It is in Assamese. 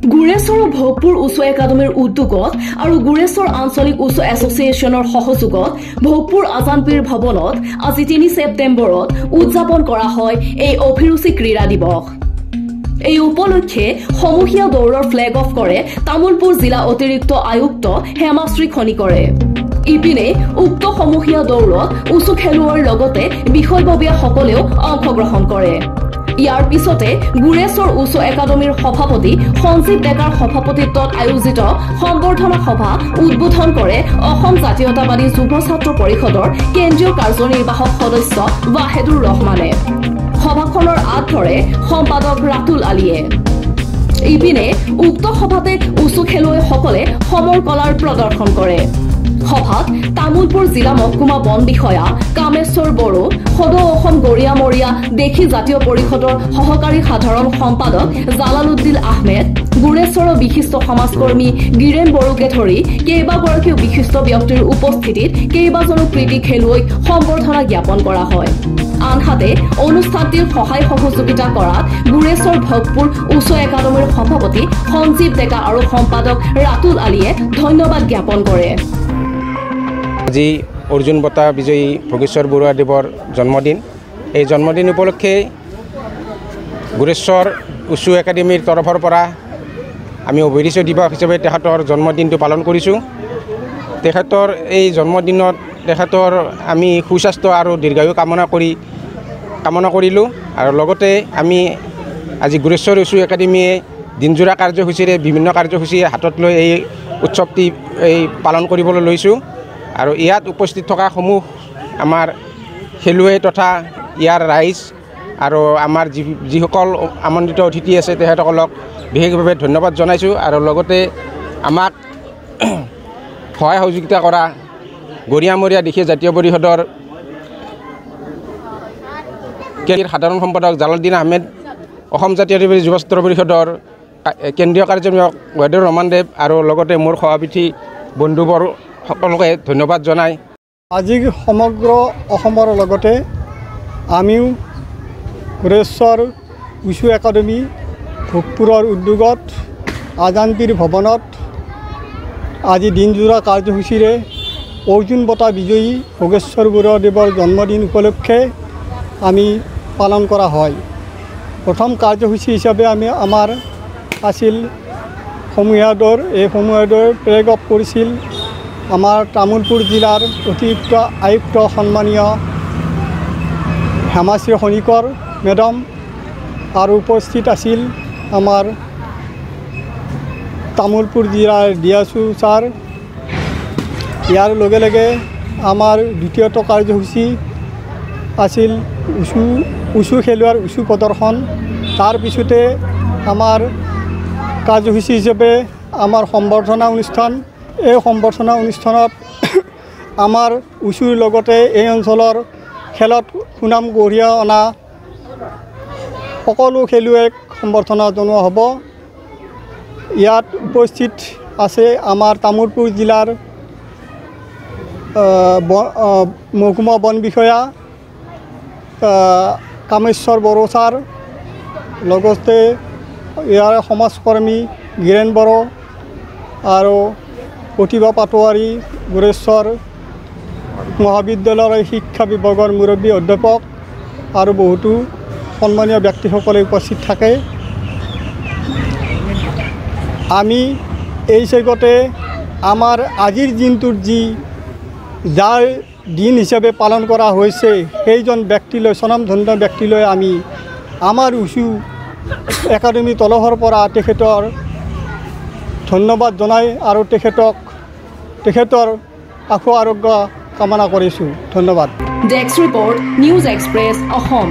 গুৰেশ্বৰ ভোগপুৰ উচ্চ একাডেমীৰ উদ্যোগত আৰু গুৰেশ্বৰ আঞ্চলিক উচ্চ এছ'চিয়েশ্যনৰ সহযোগত ভোগপুৰ আজানপীৰ ভৱনত আজি ৩ ছেপ্টেম্বৰত উদযাপন কৰা হয় এই অভিৰুচি ক্ৰীড়া দিৱস। এই উপলক্ষে সমূহীয়া দৌৰৰ ফ্লেগ অফ কৰে তামুলপুৰ জিলা অতিৰিক্ত আয়ুক্ত হেমাশ্ৰী খনিকৰে। ইপিনে উক্ত সমূহীয়া দৌৰত উচু খেলুৱৈৰ লগতে বিষয়ববীয়াসকলেও অংশগ্ৰহণ কৰে। ইয়াৰ পিছতে গুৰেশ্বৰ উচ্চ একাডেমীৰ সভাপতি সঞ্জীৱ ডেকাৰ সভাপতিত্বত আয়োজিত সম্বৰ্ধনা সভা উদ্বোধন কৰে অসম জাতীয়তাবাদী যুৱ ছাত্ৰ পৰিষদৰ কেন্দ্ৰীয় কাৰ্যনিৰ্বাহক সদস্য ৱাহেদুৰ ৰহমানে। সভাখনৰ আঁত ধৰে সম্পাদক ৰাতুল আলীয়ে। ইপিনে উক্ত সভাতে উচু খেলুৱৈসকলে সমৰ কলাৰ প্ৰদৰ্শন কৰে। সভাত তামুলপুৰ জিলা মহকুমা বন বিষয়া কামেশ্বৰ বড়ো, সদৌ অসম গৰিয়ামৰীয়া দেশী জাতীয় পৰিষদৰ সহকাৰী সাধাৰণ সম্পাদক জালালুদ্দিন আহমেদ, গুৰেশ্বৰৰ বিশিষ্ট সমাজকৰ্মী গিৰেন বড়োকে ধৰি কেইবাগৰাকীও বিশিষ্ট ব্যক্তিৰ উপস্থিতিত কেইবাজনো কৃতি খেলুৱৈক সম্বৰ্ধনা জ্ঞাপন কৰা হয়। আনহাতে অনুষ্ঠানটিৰ সহায় সহযোগিতা কৰাত গুৰেশ্বৰ ভোগপুৰ উচ্চ একাডেমীৰ সভাপতি সঞ্জীৱ ডেকা আৰু সম্পাদক ৰাতুল আলীয়ে ধন্যবাদ জ্ঞাপন কৰে। আজি অৰ্জুন বঁটা বিজয়ী ভোগেশ্বৰ বৰুৱাদেৱৰ জন্মদিন। এই জন্মদিন উপলক্ষে গুৰেশ্বৰ উচ্চ একাডেমীৰ তৰফৰ পৰা আমি অভিৰুচি দিৱস হিচাপে তেখেতৰ জন্মদিনটো পালন কৰিছোঁ। তেখেতৰ এই জন্মদিনত তেখেতৰ আমি সুস্বাস্থ্য আৰু দীৰ্ঘায়ু কামনা কৰিলোঁ। আৰু লগতে আমি আজি গুৰেশ্বৰ উচ্চ একাডেমীয়ে দিনজোৰা কাৰ্যসূচীৰে বিভিন্ন কাৰ্যসূচী হাতত লৈ এই উৎসৱটি পালন কৰিবলৈ লৈছোঁ। আৰু ইয়াত উপস্থিত থকা সমূহ আমাৰ খেলুৱৈ তথা ইয়াৰ ৰাইজ আৰু আমাৰ যিসকল আমন্ত্ৰিত অতিথি আছে তেখেতসকলক বিশেষভাৱে ধন্যবাদ জনাইছোঁ। আৰু লগতে আমাক সহায় সহযোগিতা কৰা গৰিয়ামৰীয়া দেশী জাতীয় পৰিষদৰ সাধাৰণ সম্পাদক জালালুদ্দিন আহমেদ, অসম জাতীয়তাবাদী যুৱ ছাত্ৰ পৰিষদৰ কেন্দ্ৰীয় কাৰ্যনিৰ্বাহক ৱাহেদুৰ ৰহমানদেৱ আৰু লগতে মোৰ সহপাঠী বন্ধুবৰ সকলোকে ধন্যবাদ জনাই আজি সমগ্ৰ অসমৰ লগতে আমিও গুৰেশ্বৰ উচ্চ একাডেমী ভোগপুৰৰ উদ্যোগত আজানপীৰ ভৱনত আজি দিনজোৰা কাৰ্যসূচীৰে অৰ্জুন বঁটা বিজয়ী ভোগেশ্বৰ বৰুৱাদেৱৰ জন্মদিন উপলক্ষে আমি পালন কৰা হয়। প্ৰথম কাৰ্যসূচী হিচাপে আমাৰ আছিল সমূহীয়া দৌৰ। এই সমূহীয়া দৌৰ ফ্লেগ অফ কৰিছিল আমাৰ তামুলপুৰ জিলাৰ অতিৰিক্ত আয়ুক্ত সন্মানীয় হেমাশ্ৰী খনিকৰ মেডাম আৰু উপস্থিত আছিল আমাৰ তামুলপুৰ জিলাৰ ডিয়াচু ছাৰ। ইয়াৰ লগে লগে আমাৰ দ্বিতীয়টো কাৰ্যসূচী আছিল উচু খেলুৱৈৰ উচু প্ৰদৰ্শন। তাৰ পিছতে আমাৰ কাৰ্যসূচী হিচাপে আমাৰ সম্বৰ্ধনা অনুষ্ঠান। এই সম্বৰ্ধনা অনুষ্ঠানত আমাৰ উচুৰ লগতে এই অঞ্চলৰ খেলত সুনাম কঢ়িয়াই অনা সকলো খেলুৱৈক সম্বৰ্ধনা জনোৱা হ'ব। ইয়াত উপস্থিত আছে আমাৰ তামুলপুৰ জিলাৰ মহকুমা বন বিষয়া কামেশ্বৰ বড়ো ছাৰ, লগতে ইয়াৰ সমাজকৰ্মী গিৰেন বড়ো আৰু প্ৰতিভা পাটোৱাৰী, গুৰেশ্বৰ মহাবিদ্যালয়ৰ শিক্ষা বিভাগৰ মুৰব্বী অধ্যাপক আৰু বহুতো সন্মানীয় ব্যক্তিসকলে উপস্থিত থাকে। আমি এই চেগতে আমাৰ আজিৰ দিনটোত যাৰ দিন হিচাপে পালন কৰা হৈছে সেইজন ব্যক্তিলৈ, স্বনামধন্য ব্যক্তিলৈ আমি আমাৰ উচু একাডেমী তৰফৰ পৰা তেখেতৰ ধন্যবাদ জনাই আৰু তেখেতৰ আশু আৰোগ্য কামনা কৰিছোঁ। ধন্যবাদ। Desk report, news express Assam.